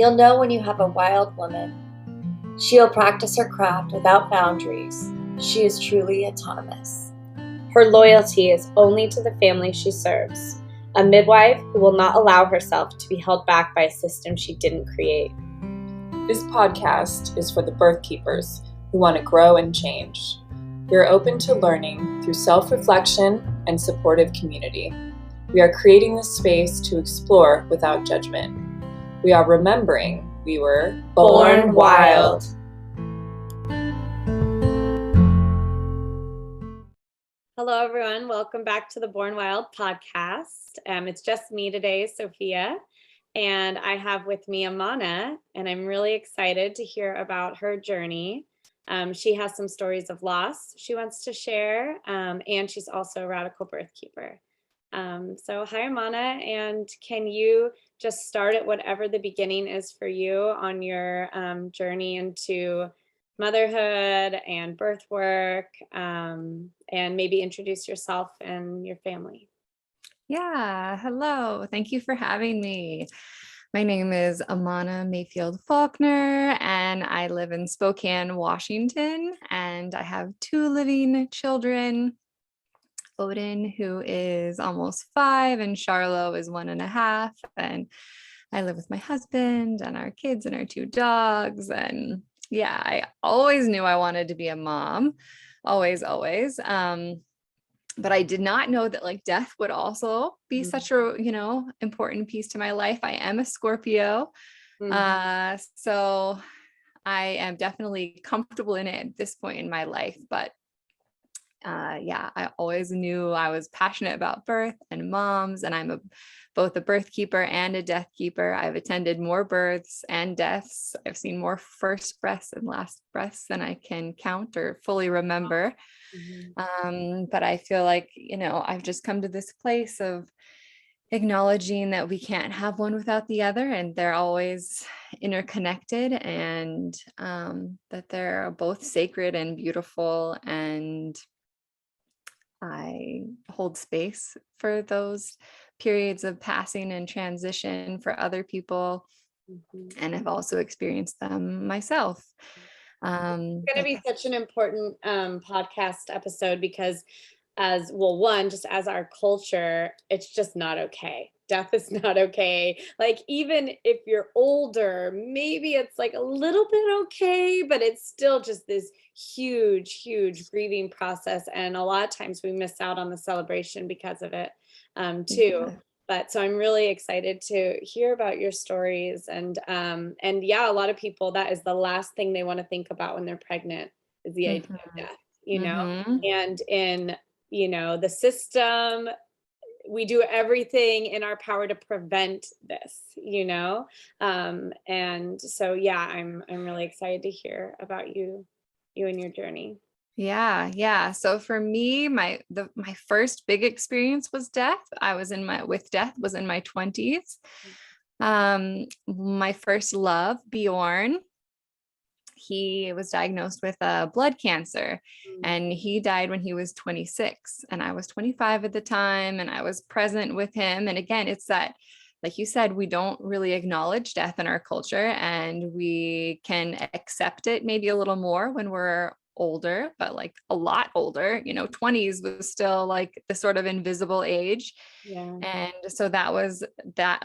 You'll know when you have a wild woman. She'll practice her craft without boundaries. She is truly autonomous. Her loyalty is only to the family she serves, a midwife who will not allow herself to be held back by a system she didn't create. This podcast is for the birth keepers who want to grow and change. We are open to learning through self-reflection and supportive community. We are creating this space to explore without judgment. We are remembering we were Born wild. Hello, everyone. Welcome back to the Born Wild podcast. It's just me today, Sophia, and I have with me Amana, and I'm really excited to hear about her journey. She has some stories of loss she wants to share, and she's also a radical birth keeper. So hi, Amana, and can you just start at whatever the beginning is for you on your journey into motherhood and birth work, and maybe introduce yourself and your family. Yeah, hello. Thank you for having me. My name is Amana Mayfield Faulkner, and I live in Spokane, Washington, and I have two living children. Odin, who is almost 5, and Charlo is 1.5. And I live with my husband and our kids and our 2 dogs. And yeah, I always knew I wanted to be a mom. Always. But I did not know that like death would also be such a, important piece to my life. I am a Scorpio. So I am definitely comfortable in it at this point in my life. But I always knew I was passionate about birth and moms, and I'm both a birth keeper and a death keeper. I've attended more births and deaths. I've seen more first breaths and last breaths than I can count or fully remember. But I feel like, I've just come to this place of acknowledging that we can't have one without the other, and they're always interconnected, and that they're both sacred and beautiful, and I hold space for those periods of passing and transition for other people, and I've also experienced them myself. It's going to be such an important podcast episode because just as our culture, it's just not okay. Death is not okay. Like, even if you're older, maybe it's like a little bit okay, but it's still just this huge grieving process. And a lot of times we miss out on the celebration because of it, too. Yeah. But so I'm really excited to hear about your stories. And a lot of people, that is the last thing they want to think about when they're pregnant is the idea of death, and in, the system, we do everything in our power to prevent this, and so, I'm really excited to hear about you and your journey. Yeah. So for me, my first big experience was death. Death was in my 20s. My first love, Bjorn, he was diagnosed with blood cancer, and he died when he was 26, and I was 25 at the time, and I was present with him. And again, it's that, like you said, we don't really acknowledge death in our culture, and we can accept it maybe a little more when we're older, but like a lot older, 20s was still like the sort of invisible age. And so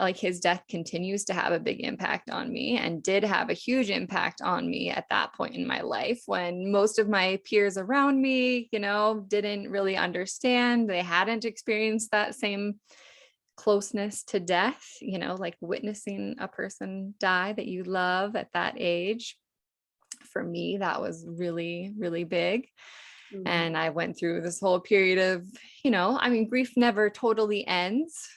like his death continues to have a big impact on me, and did have a huge impact on me at that point in my life, when most of my peers around me, didn't really understand. They hadn't experienced that same closeness to death, like witnessing a person die that you love at that age. For me, that was really, really big. And I went through this whole period of, grief never totally ends,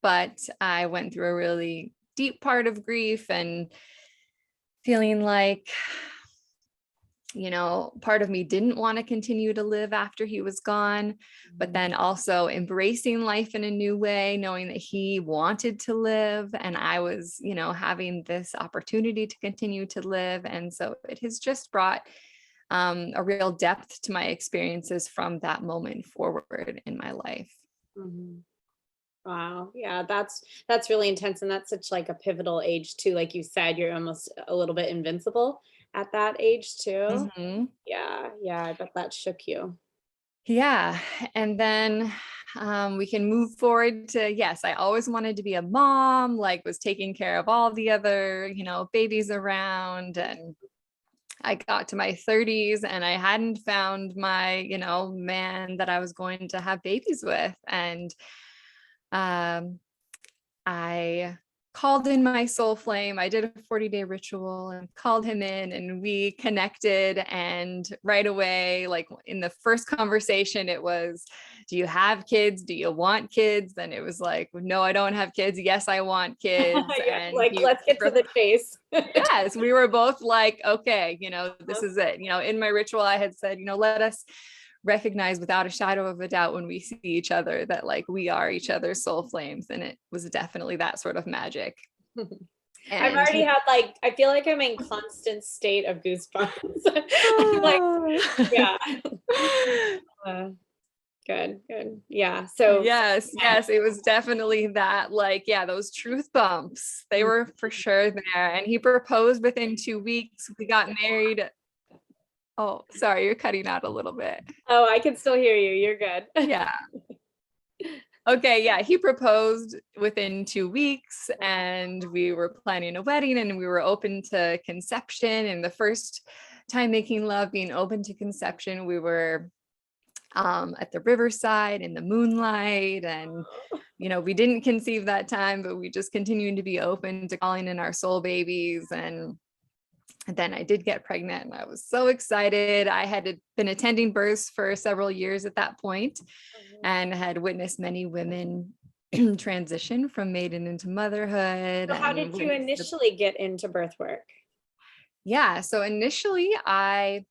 but I went through a really deep part of grief, and feeling like, part of me didn't want to continue to live after he was gone, but then also embracing life in a new way, knowing that he wanted to live, and I was, having this opportunity to continue to live. And so it has just brought a real depth to my experiences from that moment forward in my life. Wow. Yeah, that's really intense. And that's such like a pivotal age too. Like you said, you're almost a little bit invincible at that age too. Mhm. Yeah, yeah, I bet that shook you. Yeah. And then we can move forward to, yes, I always wanted to be a mom, like was taking care of all the other, babies around. And I got to my 30s and I hadn't found my, man that I was going to have babies with. And um, I called in my soul flame. I did a 40-day ritual and called him in, and we connected. And right away, like in the first conversation, it was, do you have kids? Do you want kids? Then it was like, no, I don't have kids. Yes, I want kids. Yeah, And like let's get to the chase. yes, we were both like, okay, this is it. In my ritual, I had said, let us recognize without a shadow of a doubt when we see each other that like we are each other's soul flames. And it was definitely that sort of magic. I've And already had like, I feel like I'm in constant state of goosebumps. I'm like, yeah. Good, good. Yeah. So yes, it was definitely that, like, yeah, those truth bumps, they were for sure there. And he proposed within 2 weeks. We got married. Oh, sorry, you're cutting out a little bit. oh, I can still hear you. You're good. Yeah. Okay, yeah, he proposed within 2 weeks and we were planning a wedding and we were open to conception. And the first time making love, being open to conception, we were at the riverside in the moonlight. And, we didn't conceive that time, but we just continued to be open to calling in our soul babies. And then I did get pregnant and I was so excited. I had been attending births for several years at that point and had witnessed many women transition from maiden into motherhood. So how And did you initially get into birth work? yeah, so initially I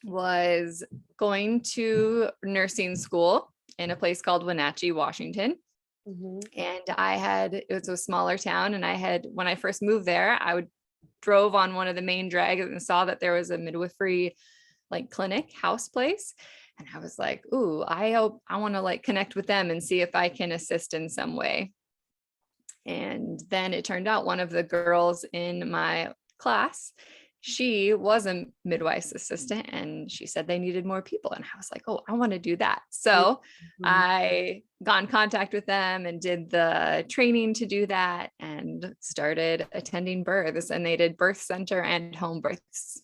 was going to nursing school in a place called Wenatchee, Washington. And it was a smaller town. And when I first moved there, drove on one of the main drags and saw that there was a midwifery like clinic house place. And I was like, ooh, I want to like connect with them and see if I can assist in some way. And then it turned out one of the girls in my class, she was a midwife's assistant and she said they needed more people. And I was like, oh, I want to do that. So I got in contact with them and did the training to do that and started attending births, and they did birth center and home births.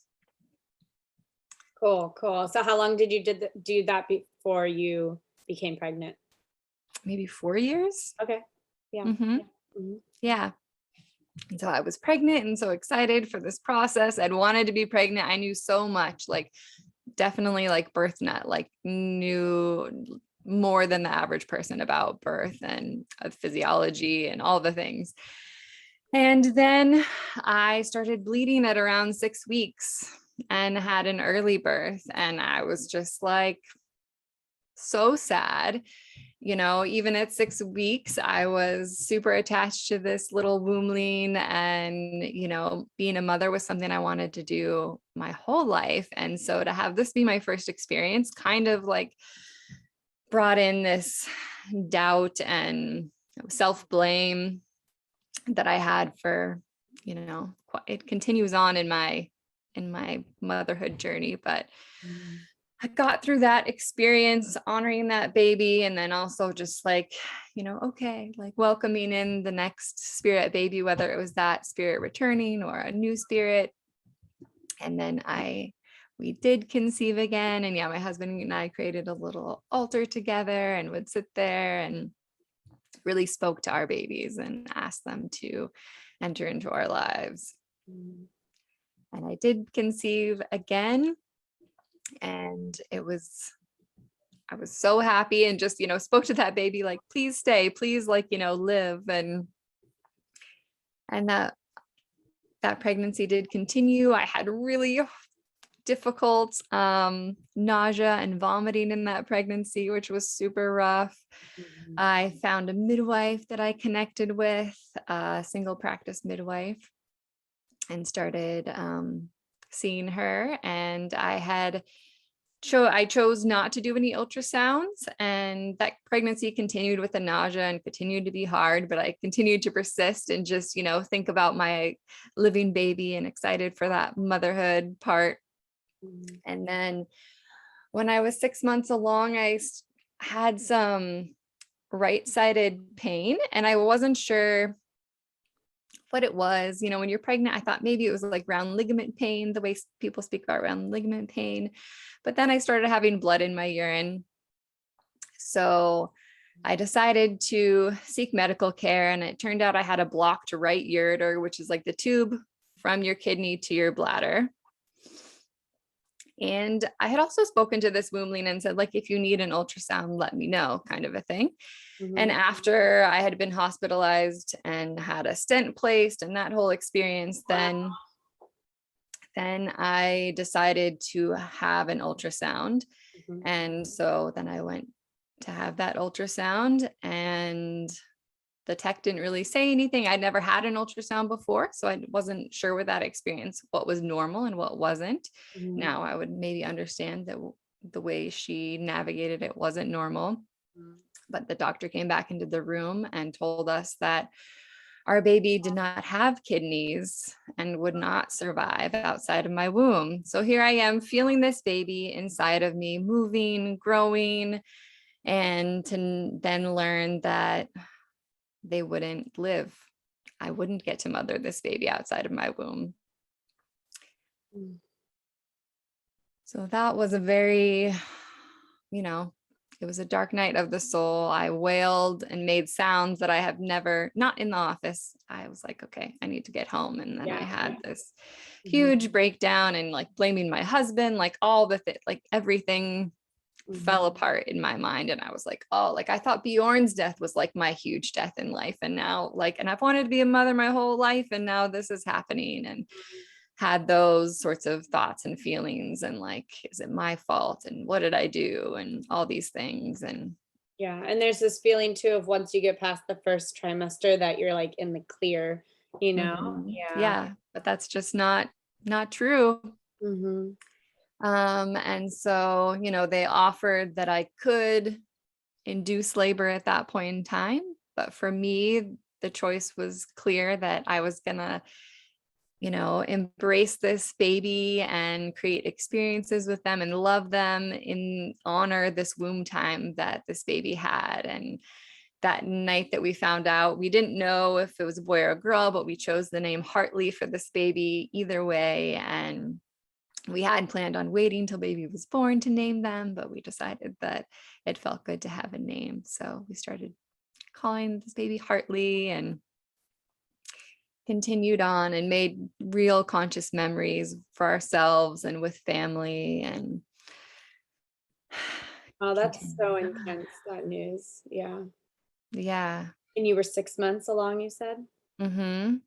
Cool, cool. So how long did you do that before you became pregnant? Maybe 4 years. Okay. Yeah. Yeah. And so I was pregnant and so excited for this process. I'd wanted to be pregnant. I knew so much, like definitely like birth nut, like knew more than the average person about birth and physiology and all the things. And then I started bleeding at around 6 weeks and had an early birth. And I was just like so sad. Even at 6 weeks, I was super attached to this little wombling, and, being a mother was something I wanted to do my whole life. And so to have this be my first experience kind of like brought in this doubt and self-blame that I had for, it continues on in my motherhood journey. But I got through that experience honoring that baby, and then also just like, okay, like welcoming in the next spirit baby, whether it was that spirit returning or a new spirit. And then we did conceive again. And yeah, my husband and I created a little altar together and would sit there and really spoke to our babies and asked them to enter into our lives. And I did conceive again. And I was so happy and just, spoke to that baby, like, please stay, please, like, live. And that pregnancy did continue. I had really difficult nausea and vomiting in that pregnancy, which was super rough. I found a midwife that I connected with, a single practice midwife, and started seeing her. And I had I chose not to do any ultrasounds, and that pregnancy continued with the nausea and continued to be hard, but I continued to persist and just, think about my living baby and excited for that motherhood part. And then when I was 6 months along, had some right-sided pain, and I wasn't sure what it was. When you're pregnant, I thought maybe it was like round ligament pain, the way people speak about round ligament pain. But then I started having blood in my urine. So I decided to seek medical care, and it turned out I had a blocked right ureter, which is like the tube from your kidney to your bladder. And I had also spoken to this womb lead and said, like, if you need an ultrasound, let me know, kind of a thing. And after I had been hospitalized and had a stent placed and that whole experience, then I decided to have an ultrasound. And so then I went to have that ultrasound, and the tech didn't really say anything. I'd never had an ultrasound before, so I wasn't sure with that experience what was normal and what wasn't. Now I would maybe understand that the way she navigated it wasn't normal. But the doctor came back into the room and told us that our baby did not have kidneys and would not survive outside of my womb. So here I am feeling this baby inside of me, moving, growing, and to then learn that they wouldn't live. I wouldn't get to mother this baby outside of my womb. So that was a very, it was a dark night of the soul. I wailed and made sounds that I have never, not in the office. I was like, okay, I need to get home. And then I had this huge breakdown and like blaming my husband, like all the like everything fell apart in my mind. And I was like, oh, like I thought Bjorn's death was like my huge death in life. And now and I've wanted to be a mother my whole life. And now this is happening. And had those sorts of thoughts and feelings, and like, is it my fault? And what did I do? And all these things. And and there's this feeling too of once you get past the first trimester that you're like in the clear, yeah, but that's just not true. And so, they offered that I could induce labor at that point in time, but for me, the choice was clear that I was gonna embrace this baby and create experiences with them and love them, in honor this womb time that this baby had. And that night that we found out, we didn't know if it was a boy or a girl, but we chose the name Hartley for this baby either way. And we had planned on waiting till baby was born to name them, but we decided that it felt good to have a name. So we started calling this baby Hartley, and continued on and made real conscious memories for ourselves and with family. And oh, that's so intense, that news. Yeah. And you were 6 months along, you said? And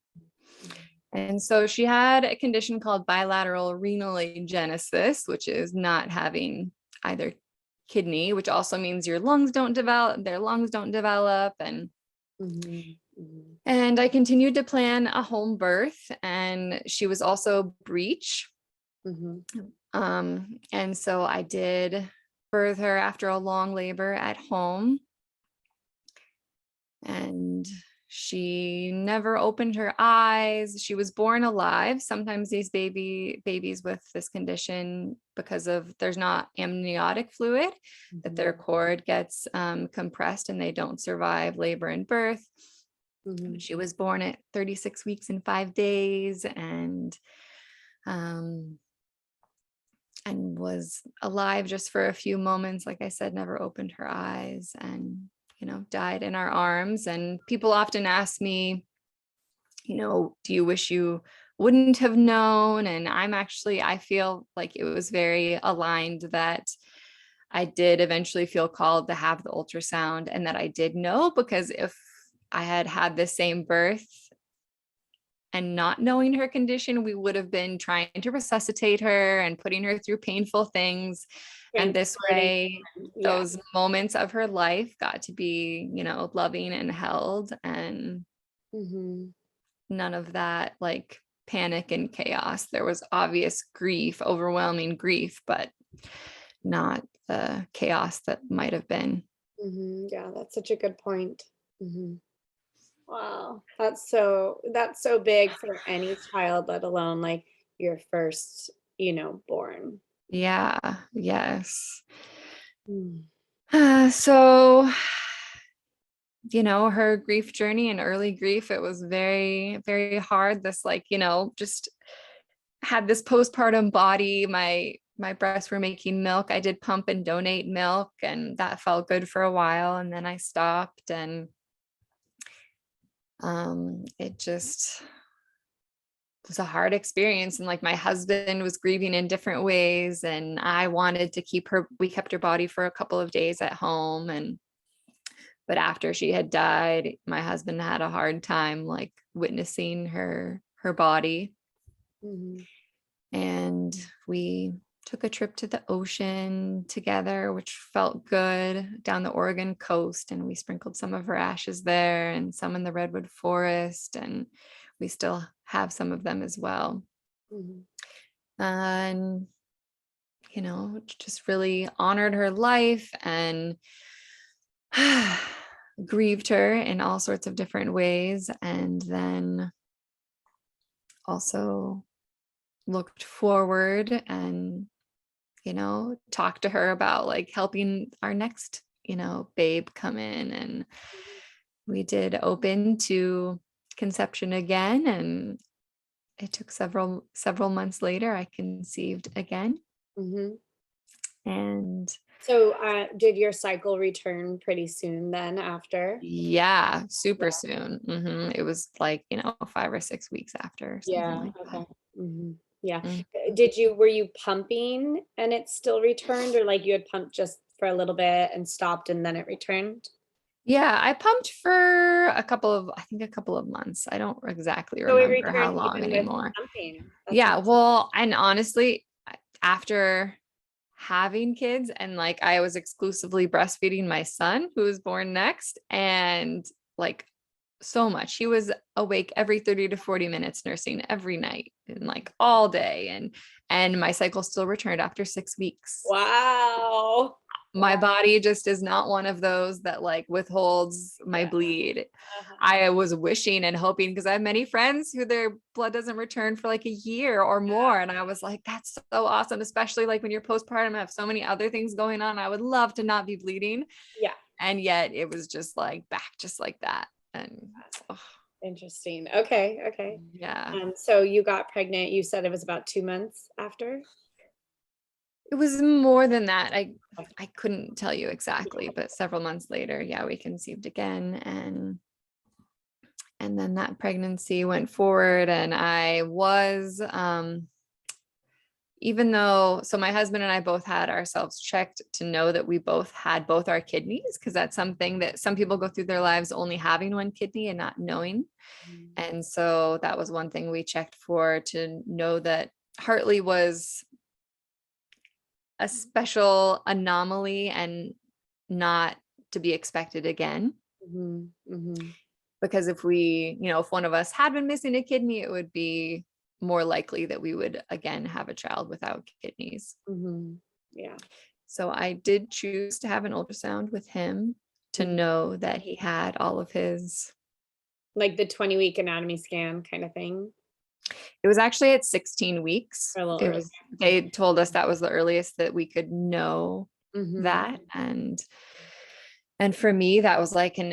so she had a condition called bilateral renal agenesis, which is not having either kidney, which also means their lungs don't develop. And I continued to plan a home birth, and she was also breech. And so I did birth her after a long labor at home, and she never opened her eyes. She was born alive. Sometimes these babies with this condition, because of there's not amniotic fluid, that their cord gets compressed and they don't survive labor and birth. She was born at 36 weeks and 5 days, and was alive just for a few moments. Like I said, never opened her eyes, and died in our arms. And people often ask me, do you wish you wouldn't have known? And I feel like it was very aligned that I did eventually feel called to have the ultrasound, and that I did know, because if I had had the same birth and not knowing her condition, we would have been trying to resuscitate her and putting her through painful things. And this way, those moments of her life got to be, loving and held, and none of that like panic and chaos. There was obvious grief, overwhelming grief, but not the chaos that might have been. Yeah, that's such a good point. Wow, that's so big for any child, let alone like your first, born. Yeah, yes. Mm. So, her grief journey and early grief, it was very, very hard. This, like, just had this postpartum body. My breasts were making milk. I did pump and donate milk, and that felt good for a while. And then I stopped, and it just was a hard experience. And like my husband was grieving in different ways, and I wanted to we kept her body for a couple of days at home. But after she had died, my husband had a hard time like witnessing her body. Mhm. And we took a trip to the ocean together, which felt good, down the Oregon coast. And we sprinkled some of her ashes there and some in the redwood forest. And we still have some of them as well. Mhm. And, just really honored her life and grieved her in all sorts of different ways. And then also looked forward and talked to her about like helping our next babe come in. And we did open to conception again, and it took several months later I conceived again. Mhm. And So, did your cycle return pretty soon then after? yeah, super Yeah. soon. It was like 5 or 6 weeks after, something Yeah. like that. Okay. Yeah. Mm. Were you pumping and it still returned, or like you had pumped just for a little bit and stopped and then it returned? Yeah, I pumped for a couple of months. I don't exactly So it remember how returned long even with anymore. pumping. That's Yeah, well, and honestly, after having kids, and like I was exclusively breastfeeding my son who was born next, and like so much. He was awake every 30 to 40 minutes nursing every night and like all day, and my cycle still returned after 6 weeks. wow. My Wow. body just is not one of those that like withholds my Yeah. bleed. Uh-huh. I was wishing and hoping, because I have many friends who their blood doesn't return for like a year or more. And I was like, that's so awesome, especially like when you're postpartum, I have so many other things going on. I would love to not be bleeding. Yeah. And yet it was just like back just like that. And oh, Interesting. Okay. Okay. yeah, So you got pregnant. You said it was about 2 months after. it was more than that. Okay. I couldn't tell you exactly, but several months later, yeah, we conceived again. And then that pregnancy went forward, and I was even though, so my husband and I both had ourselves checked to know that we both had both our kidneys, because that's something that some people go through their lives only having one kidney and not knowing. Mhm. And so that was one thing we checked for, to know that Hartley was a special anomaly and not to be expected again. Mhm. Mhm. Because if if one of us had been missing a kidney, it would be more likely that we would again have a child without kidneys. Mhm. Yeah. So I did choose to have an ultrasound with him to Mhm. know that he had all of his. Like the 20-week anatomy scan kind of thing. It was actually at 16 weeks. Or a little It early. was, they told us that was the earliest that we could know Mhm. that. And for me, that was like an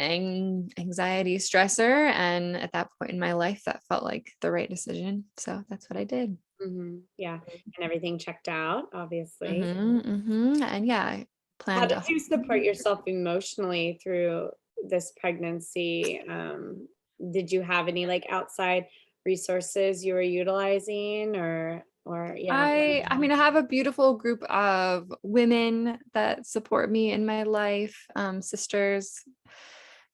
anxiety stressor. And at that point in my life, that felt like the right decision. So that's what I did. Mhm. Yeah. And everything checked out, obviously. And yeah, I How planned did a you support yourself emotionally through this pregnancy? Did you have any like outside resources you were utilizing, or yeah. I mean, I have a beautiful group of women that support me in my life, sisters,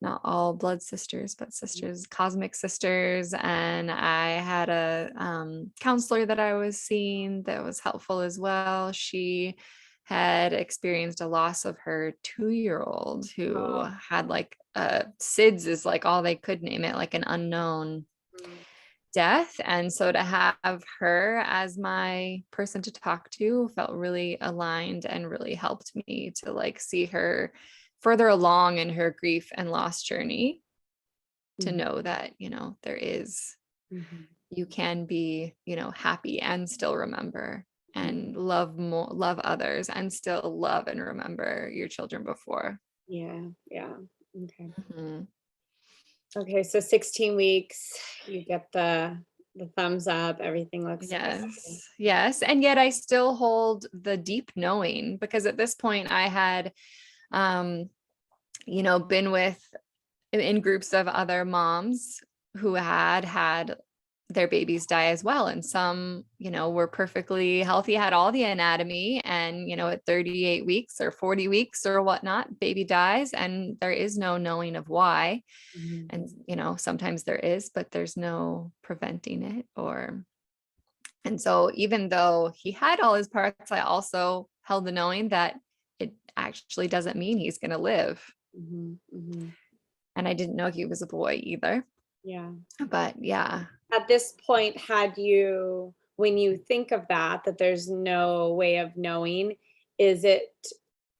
not all blood sisters, but sisters, cosmic sisters. And I had a counselor that I was seeing that was helpful as well. She had experienced a loss of her 2-year-old who had like SIDS is like all they could name it, like an unknown. Mhm. death. And so to have her as my person to talk to felt really aligned and really helped me to like see her further along in her grief and loss journey, to know that, there is, you can be, happy and still remember, and love others and still love and remember your children before. Yeah. Okay. Mm-hmm. Okay, so 16 weeks, you get the thumbs up, everything looks good. Yes. And yet I still hold the deep knowing, because at this point I had, been in groups of other moms who had their babies die as well. And some, were perfectly healthy, had all the anatomy, and, at 38 weeks or 40 weeks or whatnot, baby dies, and there is no knowing of why. And, sometimes there is, but there's no preventing it. And so even though he had all his parts, I also held the knowing that it actually doesn't mean he's going to live. And I didn't know he was a boy either. Yeah. But yeah. At this point, when you think of that there's no way of knowing,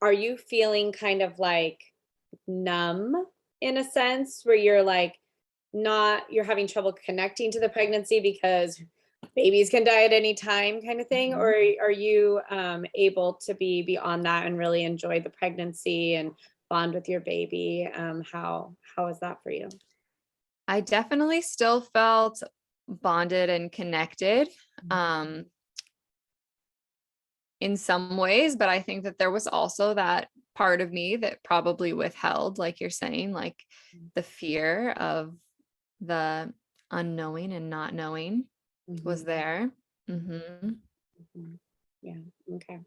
are you feeling kind of like numb in a sense, where you're like you're having trouble connecting to the pregnancy because babies can die at any time kind of thing? Or are you able to be beyond that and really enjoy the pregnancy and bond with your baby? How is that for you? I definitely still felt bonded and connected in some ways, but I think that there was also that part of me that probably withheld, like you're saying, like the fear of the unknowing and not knowing was there. Yeah. Okay.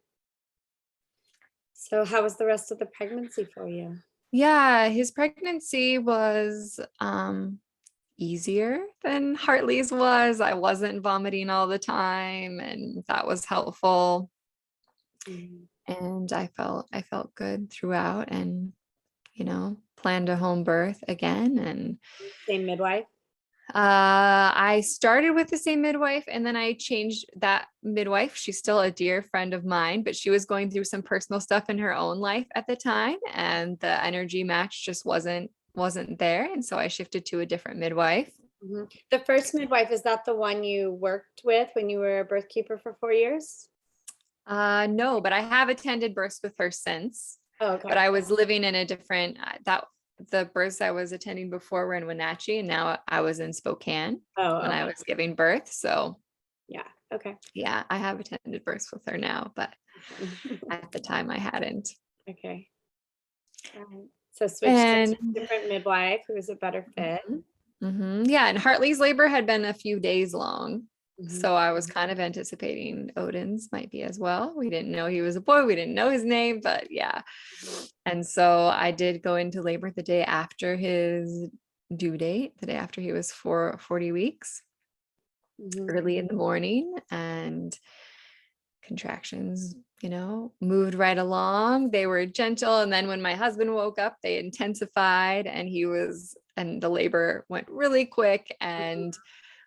So how was the rest of the pregnancy for you? Yeah, his pregnancy was easier than Hartley's was. I wasn't vomiting all the time, and that was helpful. And I felt good throughout, and planned a home birth again. And same midwife? I started with the same midwife, and then I changed that midwife. She's still a dear friend of mine, but she was going through some personal stuff in her own life at the time, and the energy match just wasn't there. And so I shifted to a different midwife. The first midwife, is that the one you worked with when you were a birth keeper for 4 years? No, but I have attended births with her since. Oh, okay. But I was living in a different, the births I was attending before were in Wenatchee, and now I was in Spokane when I was giving birth. So yeah. Okay. Yeah, I have attended births with her now, but at the time I hadn't. Okay. All right. So switched to a different midwife who was a better fit. Yeah, and Hartley's labor had been a few days long. So I was kind of anticipating Odin's might be as well. We didn't know he was a boy. We didn't know his name, but yeah. And so I did go into labor the day after his due date, the day after he was 40 weeks, early in the morning, and contractions, moved right along. They were gentle. And then when my husband woke up, they intensified, and the labor went really quick, and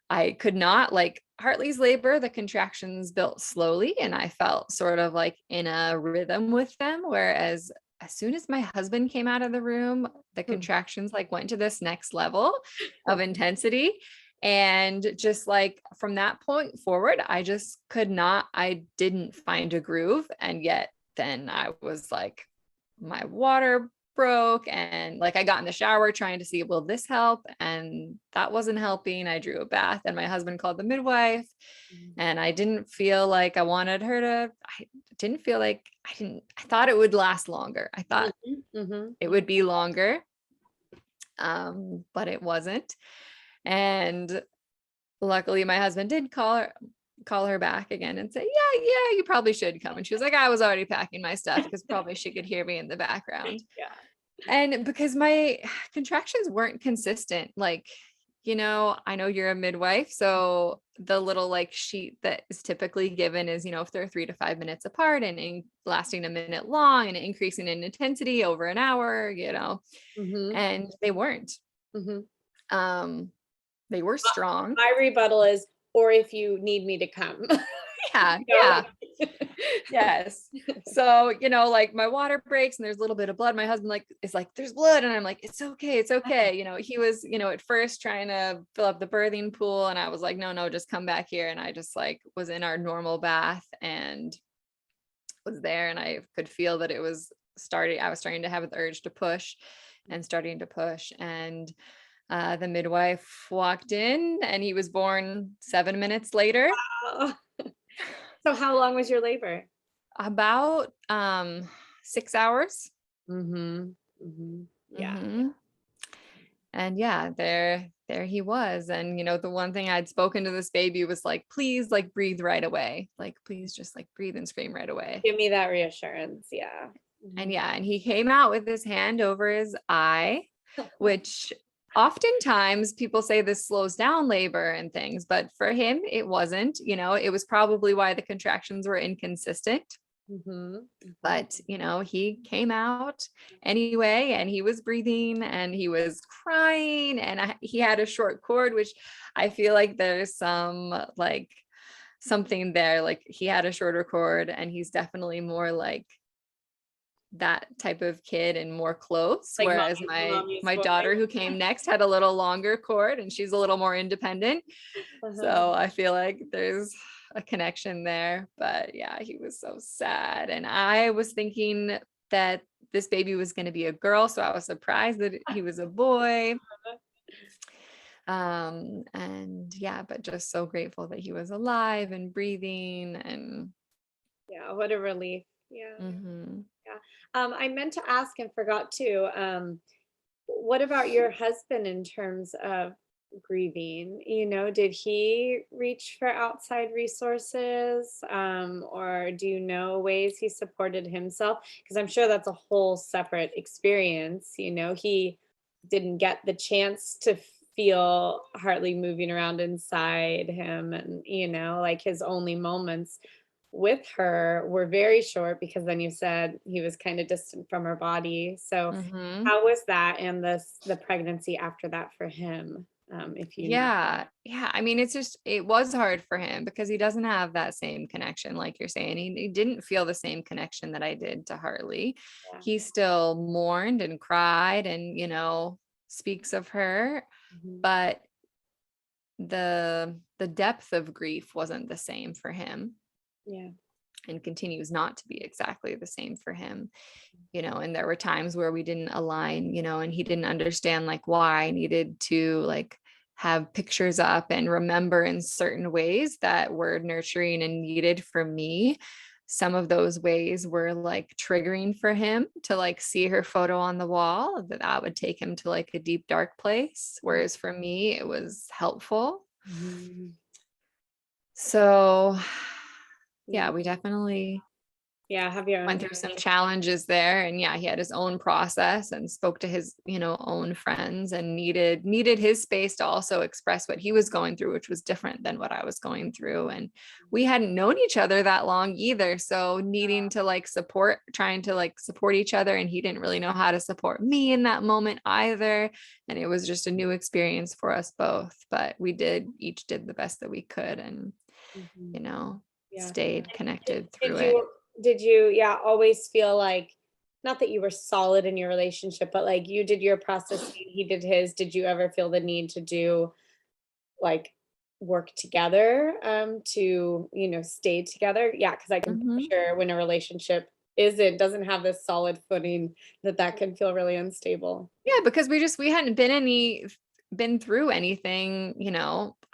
I could not, like Hartley's labor, the contractions built slowly, and I felt sort of like in a rhythm with them. Whereas as soon as my husband came out of the room, the contractions like went to this next level of intensity. And just like from that point forward, I didn't find a groove. And yet then I was like, my water broke, and like I got in the shower trying to see, will this help? And that wasn't helping. I drew a bath, and my husband called the midwife, and I didn't feel like I wanted her to, I thought it would last longer. I thought it would be longer. But it wasn't. And luckily my husband did call her back again and say, yeah, you probably should come. And she was like, I was already packing my stuff, because probably she could hear me in the background. Yeah. And because my contractions weren't consistent, like, I know you're a midwife, so the little like sheet that is typically given is, if they're 3 to 5 minutes apart and lasting a minute long and increasing in intensity over an hour, and they weren't. they were strong. My rebuttal is, or if you need me to come. Yeah. You know? Yeah. Yes. So, like my water breaks and there's a little bit of blood. My husband is like, there's blood. And I'm like, it's okay. It's okay. He was, at first trying to fill up the birthing pool. And I was like, no, just come back here. And I just was in our normal bath and was there. And I could feel that I was starting to have the urge to push and starting to push. And the midwife walked in and he was born 7 minutes later. Oh. So how long was your labor? About 6 hours. Mm-hmm. Mm-hmm. Yeah. Mm-hmm. And yeah, there he was. And the one thing I'd spoken to this baby was like, please breathe right away. Like, please just breathe and scream right away. Give me that reassurance. Yeah. And and he came out with his hand over his eye, which oftentimes people say this slows down labor and things, but for him, it wasn't. It was probably why the contractions were inconsistent. Mm-hmm. But he came out anyway, and he was breathing and he was crying, and he had a short cord, which I feel like there's some something there. Like, he had a shorter cord, and he's definitely more like that type of kid and more close, Like whereas my daughter who came next had a little longer cord and she's a little more independent. So I feel like there's a connection there. But yeah, he was so sad, and I was thinking that this baby was going to be a girl, so I was surprised that he was a boy. And yeah, but just so grateful that he was alive and breathing. And yeah, what a relief. Yeah. mm-hmm. Yeah. I meant to ask and forgot to, what about your husband in terms of grieving? Did he reach for outside resources? Or do you know ways he supported himself? Because I'm sure that's a whole separate experience. He didn't get the chance to feel Hartley moving around inside him, and his only moments with her were very short, because then you said he was kind of distant from her body. So Mm-hmm. how was that, and the pregnancy after that for him? If you know. Yeah. I mean, it was hard for him because he doesn't have that same connection. Like you're saying, he didn't feel the same connection that I did to Hartley. Yeah. He still mourned and cried and, speaks of her, Mhm. but the depth of grief wasn't the same for him. Yeah. And continues not to be exactly the same for him. And there were times where we didn't align, and he didn't understand why I needed to have pictures up and remember in certain ways that were nurturing and needed for me. Some of those ways were triggering for him to see her photo on the wall, that would take him to a deep, dark place. Whereas for me, it was helpful. Mm-hmm. So yeah, we definitely have your went through some challenges there. And yeah, he had his own process and spoke to his, own friends, and needed his space to also express what he was going through, which was different than what I was going through. And we hadn't known each other that long either. So needing to trying to support each other. And he didn't really know how to support me in that moment either. And it was just a new experience for us both, but we each did the best that we could, and, stayed connected through it. Did you always feel not that you were solid in your relationship, but you did your processing, he did his? Did you ever feel the need to do work together, to stay together? Yeah, because I can picture when a relationship doesn't have this solid footing, that can feel really unstable. Yeah, because we hadn't been through anything,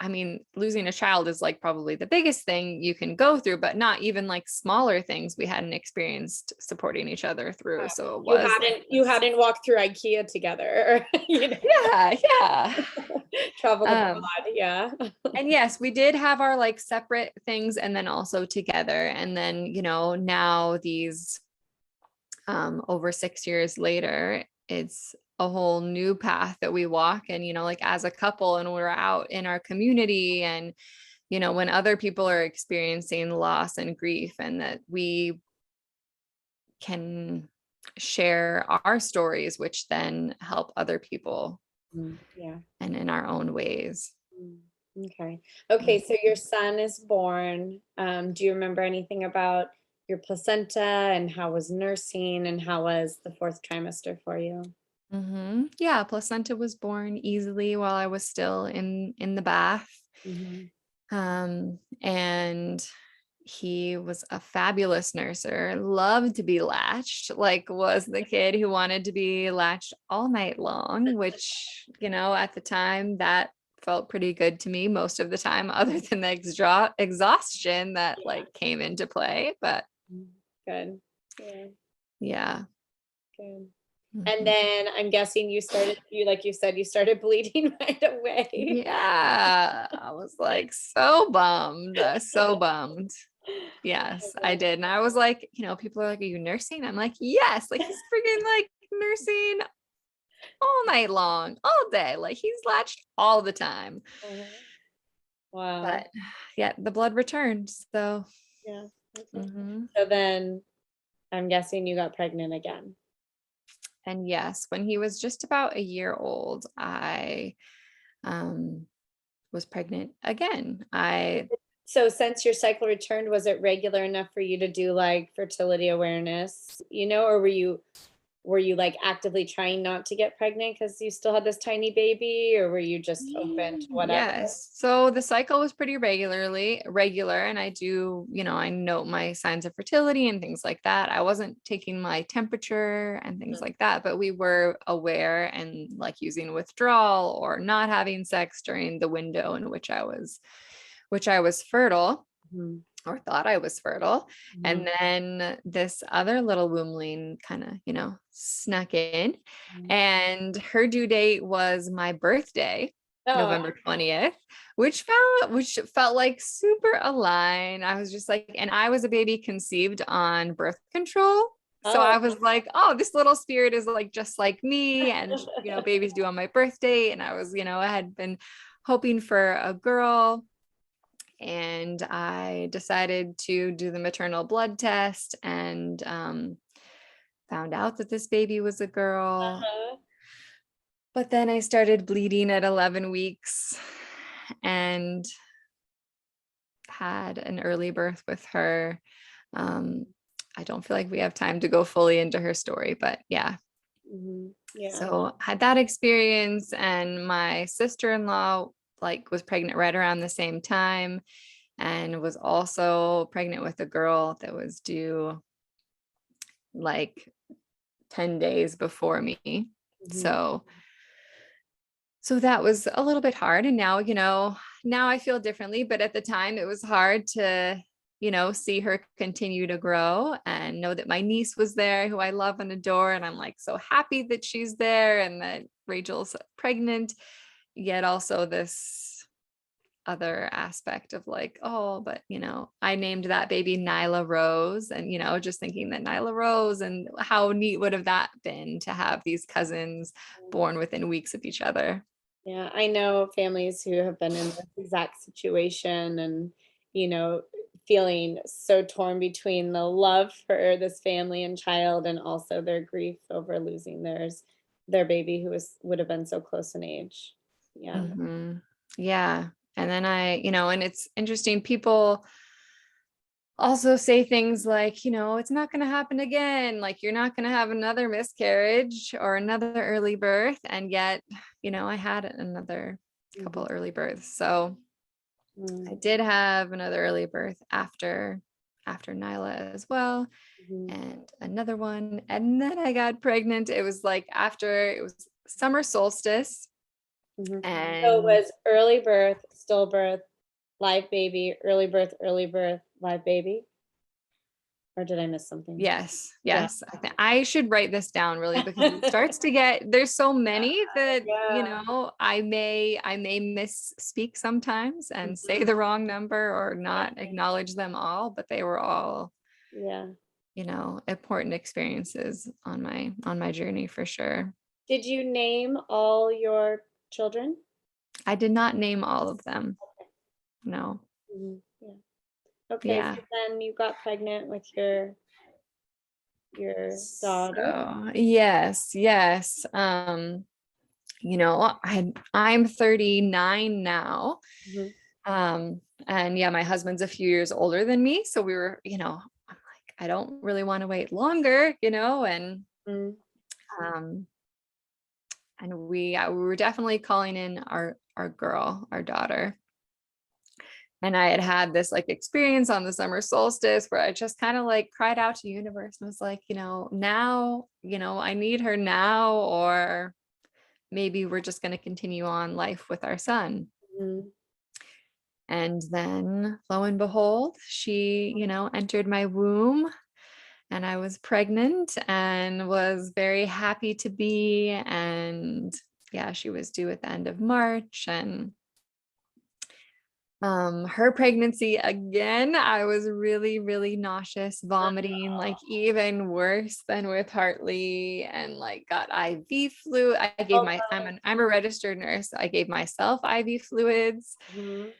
I mean, losing a child is probably the biggest thing you can go through, but not even smaller things we hadn't experienced supporting each other through. So it was you hadn't walked through IKEA together, yeah. Traveled abroad. Yeah. And yes, we did have our separate things and then also together. And then, now these over 6 years later, it's a whole new path that we walk. And, as a couple, and we're out in our community, and, when other people are experiencing loss and grief, and that we can share our stories, which then help other people. Yeah. And in our own ways. Okay. Okay, so your son is born. Do you remember anything about your placenta and how was nursing and how was the fourth trimester for you? Yeah, placenta was born easily while I was still in the bath. Mhm. And he was a fabulous nurser, loved to be latched, like was the kid who wanted to be latched all night long, which, at the time that felt pretty good to me most of the time, other than the exhaustion that Yeah. like came into play. But Good. Yeah, yeah. good. And Mhm. then I'm guessing like you said, you started bleeding right away. Yeah, I was like so bummed, so bummed. Yes, I did. And I was like, people are like, are you nursing? I'm like, yes, like he's freaking like nursing all night long, all day. Like he's latched all the time. Uh-huh. Wow. But yeah, the blood returned. So, Yeah. Okay. mhm. So then I'm guessing you got pregnant again. And yes, when he was just about a year old, I um, was pregnant again. So since your cycle returned, was it regular enough for you to do like fertility awareness, or were you like actively trying not to get pregnant because you still had this tiny baby, or were you just open to whatever? Yes. So the cycle was pretty regular. And I do, I note my signs of fertility and things like that. I wasn't taking my temperature and things like that, but we were aware and like using withdrawal or not having sex during the window in which I was fertile Mhm. or thought I was fertile. Mhm. And then this other little wombling kind of, snuck in. Mhm. And her due date was my birthday, Oh, November 20th, which felt like super aligned. I was just like, and I was a baby conceived on birth control. So oh. I was like, oh, this little spirit is like just like me. And, babies due on my birthday. And I was, I had been hoping for a girl, and I decided to do the maternal blood test and found out that this baby was a girl. Uh-huh. But then I started bleeding at 11 weeks and had an early birth with her. Um, I don't feel like we have time to go fully into her story, but yeah. Mhm. Yeah. So had that experience, and my sister-in-law like was pregnant right around the same time and was also pregnant with a girl that was due like 10 days before me. Mhm. So that was a little bit hard. And now I feel differently, but at the time it was hard to, see her continue to grow and know that my niece was there who I love and adore. And I'm like so happy that she's there and that Rachel's pregnant, yet also this other aspect of like, oh, but I named that baby Nyla Rose, and just thinking that Nyla Rose, and how neat would have that been to have these cousins born within weeks of each other. Yeah, I know families who have been in this exact situation and, you know, feeling so torn between the love for this family and child and also their grief over losing their baby who would have been so close in age. Yeah. Yeah. And then and it's interesting, people also say things like, it's not going to happen again. Like, you're not going to have another miscarriage or another early birth. And yet, I had another couple Mhm. early births. So I Mm. did have another early birth after Nyla as well, Mhm. and another one. And then I got pregnant. It was like after it was summer solstice. Mhm. So it And was early birth, stillbirth, live baby, early birth, live baby, or did I miss something? yes, Yeah. yes. I should write this down really, because it starts to get, there's so many that, Yeah. I may misspeak sometimes and say the wrong number or not acknowledge them all, but they were all, Yeah. important experiences on my journey for sure. Did you name all your children? I did not name all of them. No. Mhm. Yeah. Okay, so Yeah. then you got pregnant with your daughter. So yes, yes. I'm 39 now. Mhm. And yeah, my husband's a few years older than me. So we were, I'm like, I don't really want to wait longer, and Mhm. um we were definitely calling in our daughter. And I had this like experience on the summer solstice where I just kind of like cried out to the universe and was like, now, I need her now, or maybe we're just going to continue on life with our son. Mhm. And then lo and behold, she, entered my womb, and I was pregnant and was very happy to be. And yeah, she was due at the end of March. And her pregnancy, again, I was really, really nauseous, vomiting, like even worse than with Hartley, and like got IV fluid. Oh, I'm a registered nurse. I gave myself IV fluids. mhm.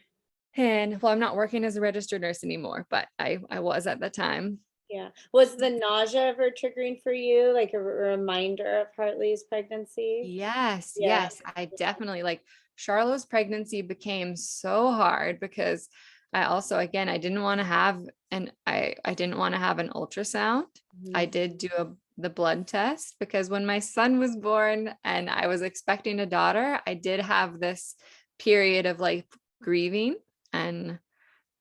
And well, I'm not working as a registered nurse anymore, but I was at the time. Yeah. Was the nausea ever triggering for you, like a reminder of Hartley's pregnancy? Yes, Yeah. yes, I definitely like Charlotte's pregnancy became so hard because I also, again, I didn't want to have I didn't want to have an ultrasound. I Mhm. did do the blood test because when my son was born and I was expecting a daughter, I did have this period of like grieving. And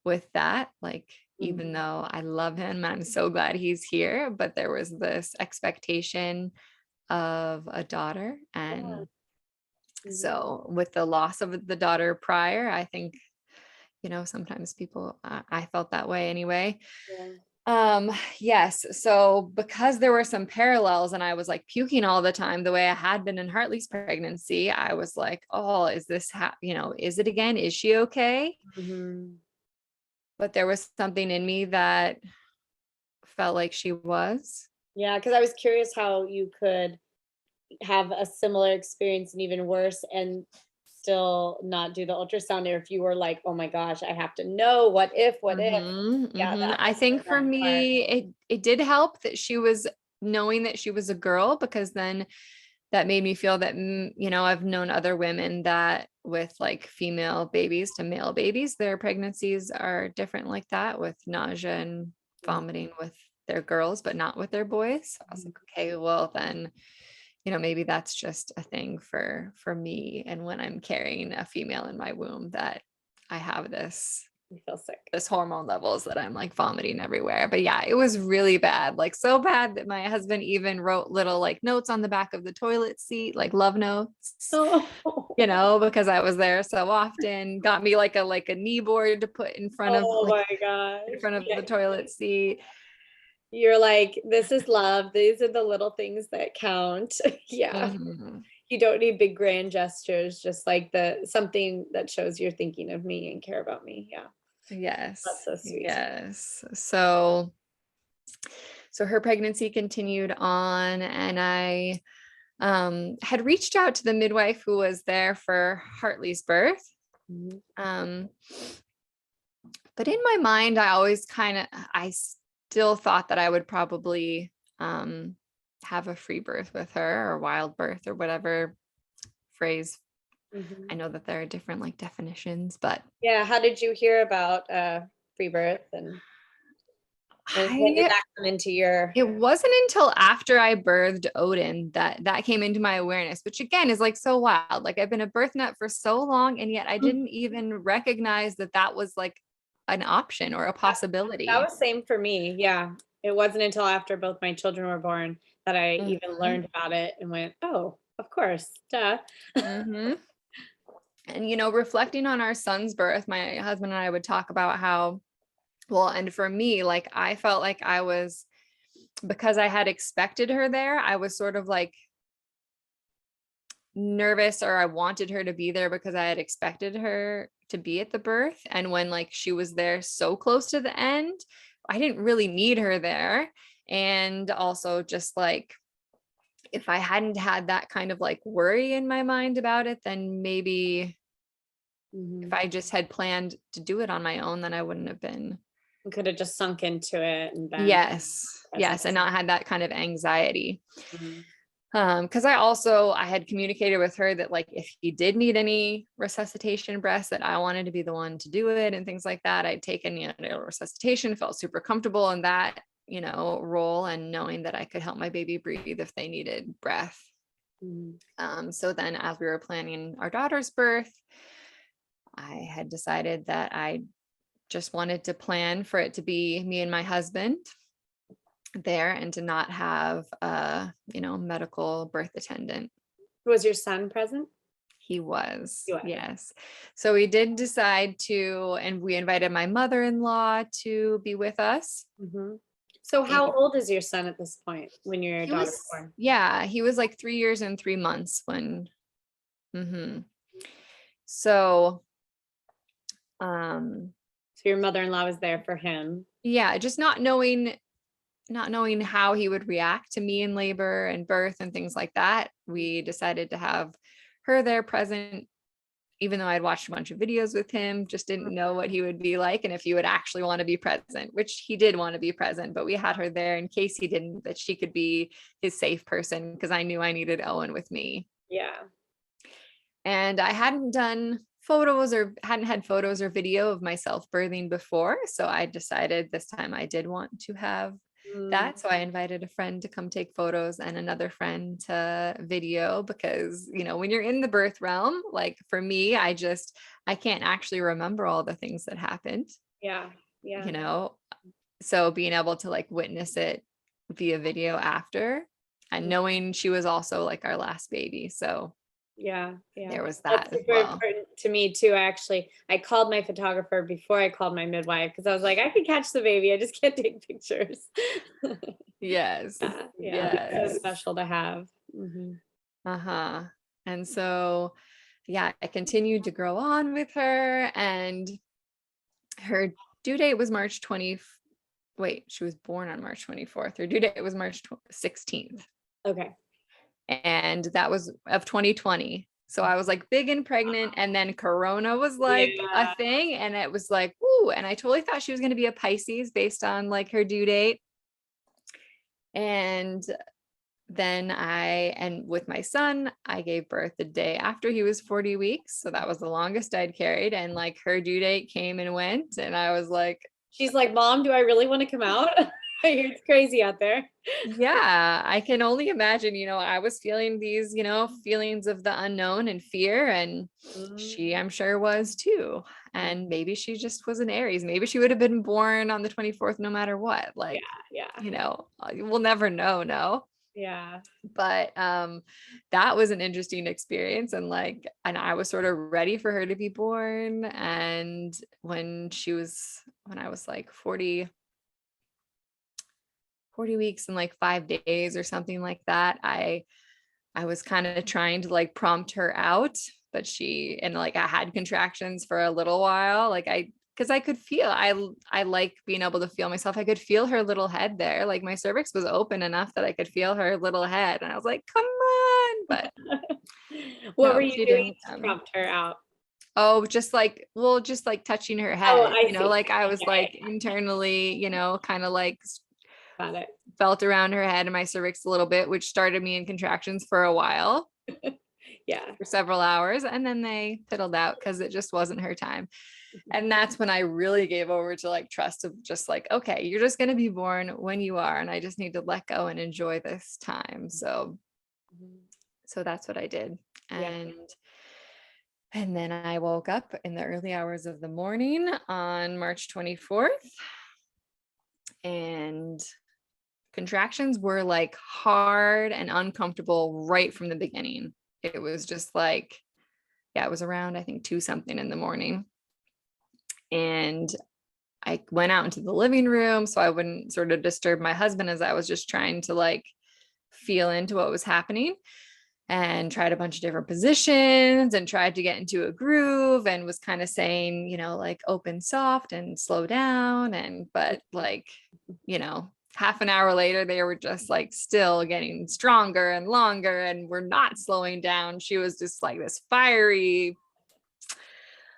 with that, like, even Mhm. though I love him and I'm so glad he's here, but there was this expectation of a daughter. Yeah. And Mhm. so with the loss of the daughter prior, I think, sometimes people, I felt that way anyway. Yeah. Yes. So because there were some parallels and I was like puking all the time, the way I had been in Hartley's pregnancy, I was like, oh, is this, is it again? Is she okay? Mhm. But there was something in me that felt like she was. Yeah, because I was curious how you could have a similar experience and even worse and still not do the ultrasound, or if you were like, "Oh my gosh, I have to know, what if, what if?" Yeah, that I must think have for been hard. me, it did help that she was knowing that she was a girl, because then that made me feel that, I've known other women that with like female babies to male babies, their pregnancies are different like that, with nausea and vomiting with their girls, but not with their boys. So I was Mhm. like, okay, well then, maybe that's just a thing for me. And when I'm carrying a female in my womb, that I have You feel sick. this hormone levels that I'm like vomiting everywhere. But yeah, it was really bad, like so bad that my husband even wrote little like notes on the back of the toilet seat, like love notes, Oh. because I was there so often, got me like a knee board to put in front of Oh like my gosh. in front of Yeah. the toilet seat. You're like, "This is love. These are the little things that count." Yeah. Mhm. You don't need big grand gestures, just like the something that shows you're thinking of me and care about me. Yeah. That's Yes, so sweet. yes. So her pregnancy continued on, and I had reached out to the midwife who was there for Hartley's birth. Mhm. Um, but in my mind, I still thought that I would probably have a free birth with her, or wild birth, or whatever phrase. I Mhm. know that there are different like definitions, but Yeah, how did you hear about, free birth, and when did I that come into your it wasn't until after I birthed Odin that came into my awareness, which again is like so wild. Like I've been a birth nut for so long, and yet I Mm. didn't even recognize that was like an option or a That possibility. was same for me, yeah. It wasn't until after both my children were born that I even Mhm, learned about it and went, "Oh, of course, duh." mhm. And reflecting on our son's birth, my husband and I would talk about how, well, and for me, like I felt like I was, because I had expected her there, I was sort of like nervous, or I wanted her to be there because I had expected her to be at the birth. And when like she was there so close to the end, I didn't really need her there. And also just like, if I hadn't had that kind of like worry in my mind about it, then maybe if Mhm. I just had planned to do it on my own, then I wouldn't have been. You coulda just sunk into it and been Yes. present. Yes. And not had that kind of anxiety. Mhm. Because I had communicated with her that like if he did need any resuscitation breaths, that I wanted to be the one to do it and things like that. I'd taken resuscitation, felt super comfortable in that role, and knowing that I could help my baby breathe if they needed breath. So then as we were planning our daughter's birth, I had decided that I just wanted to plan for it to be me and my husband there, and to not have a medical birth attendant. Was your son present? He was. Yes. So we did decide to, and we invited my mother-in-law to be with us. So how old is your son at this point when your daughter was born? Yeah, he was like 3 years and 3 months when. So your mother-in-law was there for him. Yeah, just not knowing how he would react to me in labor and birth and things like that. We decided to have her there present, even though I'd watched a bunch of videos with him, just didn't know what he would be like and if he would actually want to be present, which he did want to be present, but we had her there in case he didn't, that she could be his safe person, because I knew I needed Owen with me. Yeah. And I hadn't had photos or video of myself birthing before. So I decided this time I did want to have that. So I invited a friend to come take photos and another friend to video, because, when you're in the birth realm, like for me, I can't actually remember all the things that happened. Yeah. So being able to like witness it via video after, and knowing she was also like our last baby. So there was that. That's super important to me too. I called my photographer before I called my midwife, because I was like, I can catch the baby, I just can't take pictures. Yes. Yes. So special to have. And so I continued to grow on with her, and her due date was March 20th. Wait, she was born on March 24th. Her due date was March 16th. Okay. And that was of 2020. So I was like big and pregnant, and then Corona was like a thing, and it was like, ooh, and I totally thought she was going to be a Pisces based on like her due date. And then with my son, I gave birth the day after he was 40 weeks. So that was the longest I'd carried. And like her due date came and went, and I was like, she's like, Mom, do I really want to come out? It's crazy out there. Yeah, I can only imagine, I was feeling these, feelings of the unknown and fear, and she, I'm sure, was too. And maybe she just was an Aries. Maybe she would have been born on the 24th, no matter what. Like, we'll never know. No. Yeah. But that was an interesting experience. And I was sort of ready for her to be born. And when I was like 40 weeks and like 5 days or something like that, I was kind of trying to like prompt her out, but I had contractions for a little while, because I could feel, I like being able to feel myself. I could feel her little head there. Like my cervix was open enough that I could feel her little head, and I was like, come on. But what were you doing to prompt her out? Oh, just like touching her head, I was like internally, kind of like got it. Felt around her head and my cervix a little bit, which started me in contractions for a while. For several hours, and then they fiddled out because it just wasn't her time. And that's when I really gave over to like trust of just like, okay, you're just going to be born when you are, and I just need to let go and enjoy this time. So that's what I did. And then I woke up in the early hours of the morning on March 24th, and contractions were like hard and uncomfortable right from the beginning. It was just like, it was around, I think 2 something in the morning. And I went out into the living room so I wouldn't sort of disturb my husband, as I was just trying to like feel into what was happening, and tried a bunch of different positions and tried to get into a groove, and was kind of saying, like open soft and slow down. But half an hour later, they were just like still getting stronger and longer, and we're not slowing down. She was just like this fiery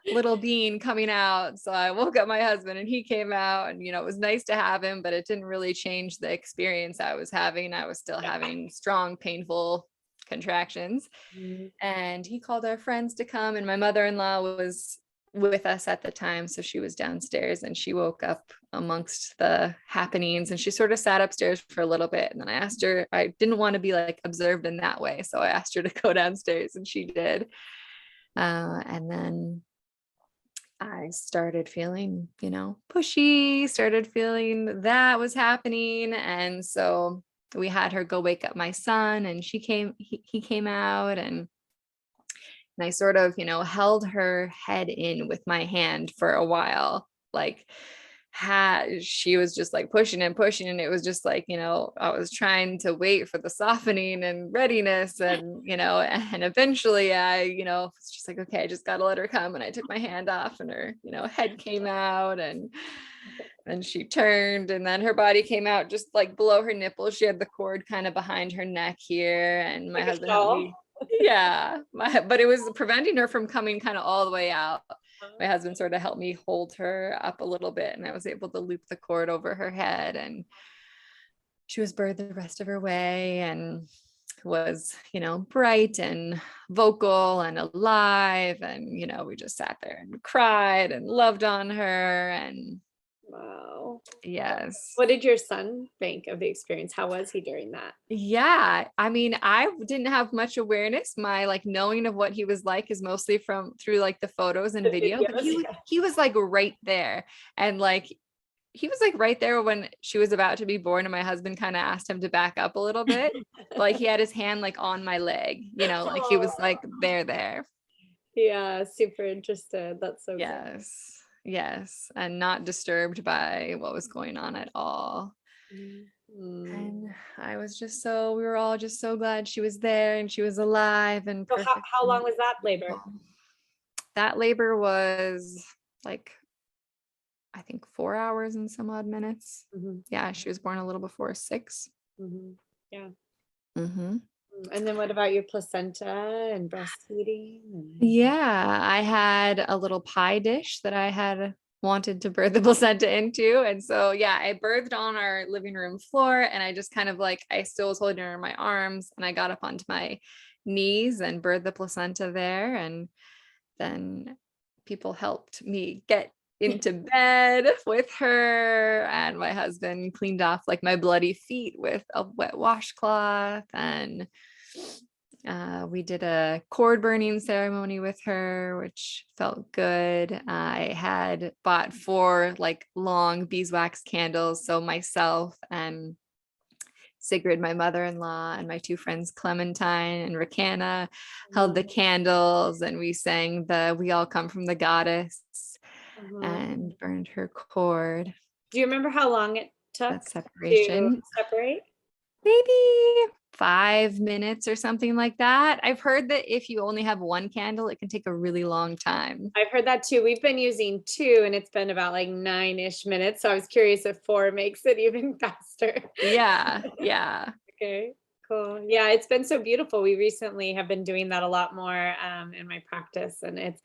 little being coming out. So I woke up my husband and he came out, and, it was nice to have him, but it didn't really change the experience I was having. I was still having strong, painful contractions. Mhm. And he called our friends to come, and my mother-in-law was with us at the time. So she was downstairs, and she woke up amongst the happenings, and she sort of sat upstairs for a little bit. And then I asked her, I didn't want to be like observed in that way. So I asked her to go downstairs, and she did. And then I started feeling, pushy, started feeling that was happening. And so we had her go wake up my son, and he came out, and I sort of, held her head in with my hand for a while. Like, she was just like pushing and pushing, and it was just like, I was trying to wait for the softening and readiness, and and eventually I was just like, okay, I just got to let her come. And I took my hand off, and her head came out, and then she turned, and then her body came out just like below her nipples. She had the cord kind of behind her neck here, and my Like a husband helped shawl? me. Yeah, but it was preventing her from coming kind of all the way out. My husband sort of helped me hold her up a little bit, and I was able to loop the cord over her head, and she was birthed the rest of her way, and was, bright and vocal and alive. And, we just sat there and cried and loved on her. And Wow. yes. What did your son think of the experience? How was he during that? Yeah. I mean, I didn't have much awareness. My like knowing of what he was like is mostly through like the photos and The video, but videos, yeah. he was like right there. And like he was like right there when she was about to be born, and my husband kind of asked him to back up a little bit. Like he had his hand like on my leg, like he was like there. Yeah, super interested. That's so good. Yes. And not disturbed by what was going on at all. Mhm. And we were all just so glad she was there, and she was alive and So perfect. how long was that labor? That labor was like, I think 4 hours and some odd minutes. Mhm. Yeah, she was born a little before 6. Mhm. Yeah. Mm-hmm. And then what about your placenta and breastfeeding? Yeah, I had a little pie dish that I had wanted to birth the placenta into. And so, yeah, I birthed on our living room floor, and I just kind of like, I still was holding her in my arms, and I got up onto my knees and birthed the placenta there. And then people helped me get into bed with her, and my husband cleaned off like my bloody feet with a wet washcloth. And we did a cord burning ceremony with her, which felt good. I had bought 4 like long beeswax candles. So myself and Sigrid, my mother-in-law, and my 2 friends, Clementine and Rakana, held the candles, and we sang the "We All Come from the Goddess" and burned her cord. Do you remember how long it took That to separation. separate? Maybe 5 minutes or something like that. I've heard that if you only have 1 candle, it can take a really long time. I've heard that too. We've been using 2, and it's been about like 9-ish minutes. So I was curious if 4 makes it even faster. Yeah. Okay, cool. Yeah, it's been so beautiful. We recently have been doing that a lot more in my practice, and it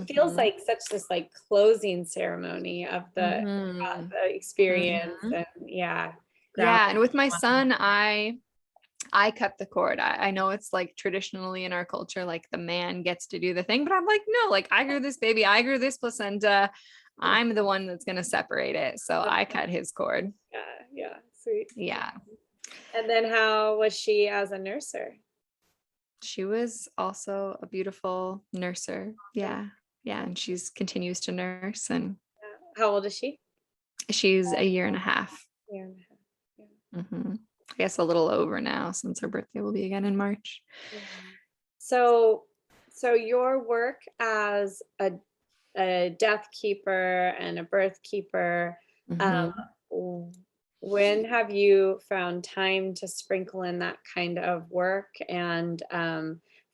feels Mhm. like such this like closing ceremony of the Mhm. experience, Mhm. and yeah, Yeah, and with my grounding. son, I cut the cord. I know it's like traditionally in our culture, like the man gets to do the thing, but I'm like, no, like I grew this baby, I grew this placenta. I'm the one that's going to separate it. So I cut his cord. Yeah, sweet. Yeah. And then how was she as a nurser? She was also a beautiful nurser. Yeah. Yeah. And continues to nurse, and How old is she? she's a year and a half. Yeah. I guess a little over now, since her birthday will be again in March. So your work as a death keeper and a birth keeper, Mhm. when have you found time to sprinkle in that kind of work? And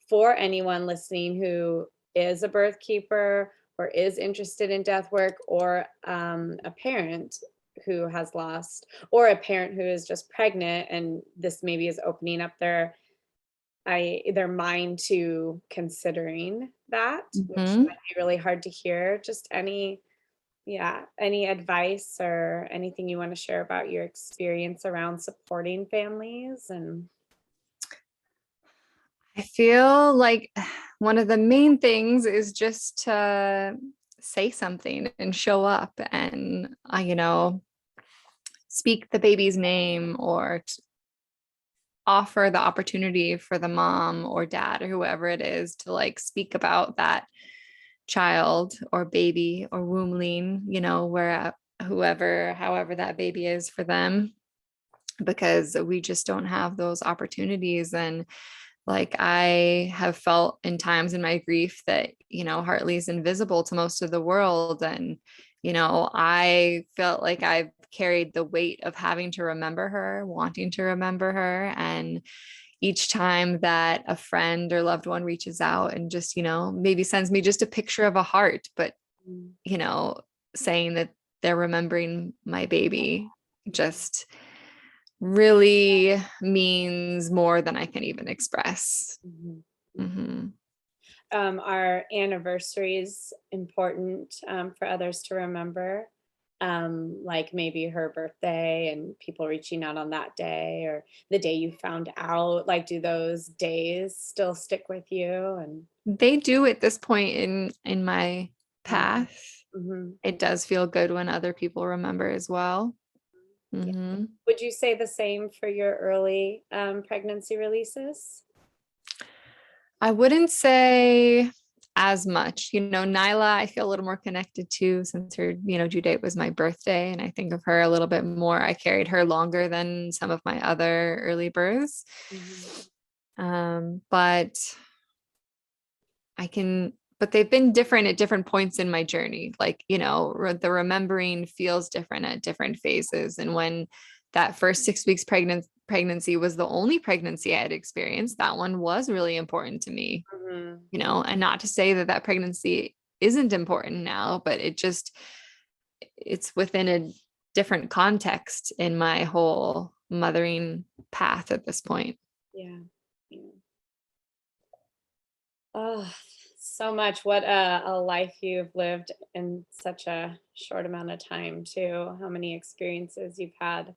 for anyone listening who is a birth keeper or is interested in death work, or a parent who has lost, or a parent who is just pregnant, and this maybe is opening up their mind to considering that, which Mhm. might be really hard to hear. Just any advice or anything you want to share about your experience around supporting families and I feel like one of the main things is just to say something and show up and, speak the baby's name or offer the opportunity for the mom or dad or whoever it is to like speak about that child or baby or wombling, where however that baby is for them, because we just don't have those opportunities. And like I have felt in times in my grief that, Hartley is invisible to most of the world. And, I felt like I've carried the weight of having to remember her, wanting to remember her. And each time that a friend or loved one reaches out and just, maybe sends me just a picture of a heart, but, you know, saying that they're remembering my baby just really means more than I can even express. Mm-hmm. Are anniversaries important for others to remember? Like maybe her birthday and people reaching out on that day or the day you found out, like do those days still stick with you? And They do at this point in my path. mm-hmm. It does feel good when other people remember as well. Yeah. Mm-hmm. Would you say the same for your early pregnancy releases? I wouldn't say as much. Nyla, I feel a little more connected to since her, due date was my birthday. And I think of her a little bit more. I carried her longer than some of my other early births. But but they've been different at different points in my journey. Like, the remembering feels different at different phases. And when that first 6 weeks pregnancy was the only pregnancy I had experienced, that one was really important to me, and not to say that that pregnancy isn't important now, but it's within a different context in my whole mothering path at this point. Yeah. Oh, so much. What a life you've lived in such a short amount of time, too. How many experiences you've had,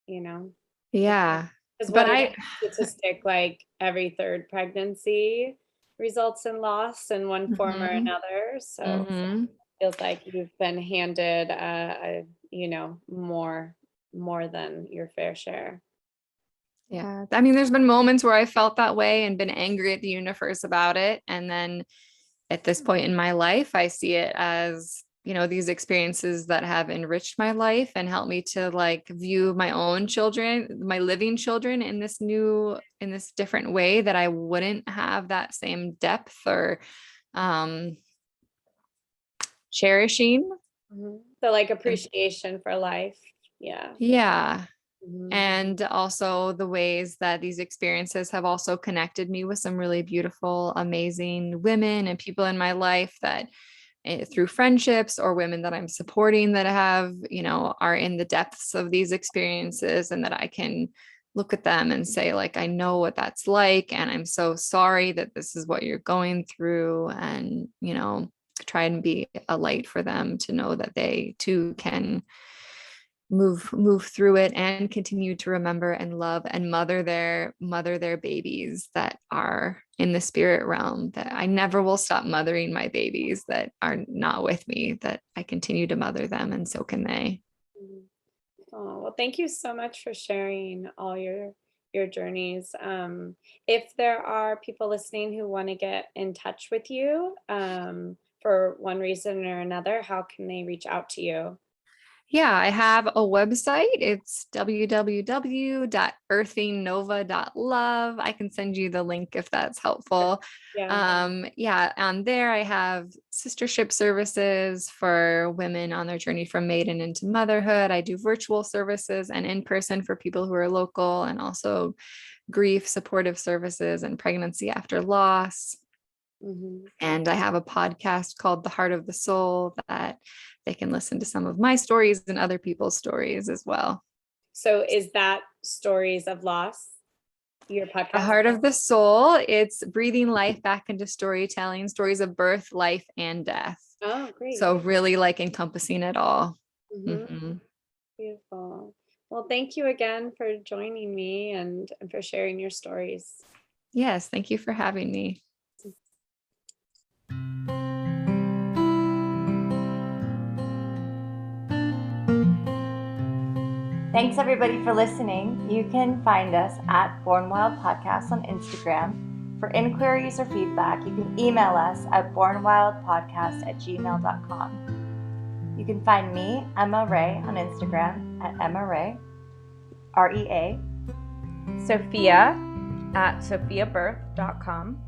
you know? Yeah. Because But what is the statistic? Like every third pregnancy results in loss in one form or Mhm. another. So Mhm. it feels like you've been handed, more than your fair share. Yeah. I mean, there's been moments where I felt that way and been angry at the universe about it. And then at this point in my life, I see it as, these experiences that have enriched my life and helped me to like view my own children, my living children in this different way that I wouldn't have that same depth or cherishing. So like appreciation for life. Yeah. Yeah. Mhm. And also the ways that these experiences have also connected me with some really beautiful, amazing women and people in my life that through friendships or women that I'm supporting that have, are in the depths of these experiences, and that I can look at them and say, like, I know what that's like. And I'm so sorry that this is what you're going through. And, try and be a light for them to know that they too can move through it and continue to remember and love and mother their babies that are in the spirit realm, that I never will stop mothering my babies that are not with me, that I continue to mother them, and so can they. Mhm. Oh, well, thank you so much for sharing all your journeys. If there are people listening who want to get in touch with you, for one reason or another, how can they reach out to you? Yeah, I have a website. It's www.earthingnova.love. I can send you the link if that's helpful. Yeah. Yeah, on there I have sistership services for women on their journey from maiden into motherhood. I do virtual services and in person for people who are local, and also grief supportive services and pregnancy after loss. Mhm. And I have a podcast called The Heart of the Soul that they can listen to some of my stories and other people's stories as well. So is that stories of loss? your podcast? The Heart of the Soul. It's breathing life back into storytelling, stories of birth, life, and death. Oh, great. So really like encompassing it all. Beautiful. Well, thank you again for joining me and for sharing your stories. Yes, thank you for having me. Thanks everybody for listening. You can find us at Born Wild Podcast on Instagram. For inquiries or feedback, you can email us at bornwildpodcast@gmail.com. You can find me, Emma Ray, on Instagram at Emma Ray, REA. Sophia at sophiabirth.com.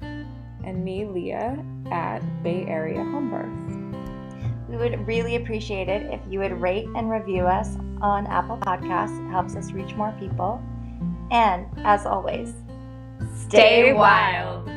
And me, Leah, at Bay Area Home Birth. We would really appreciate it if you would rate and review us on Apple Podcasts. It helps us reach more people. And as always, Stay wild.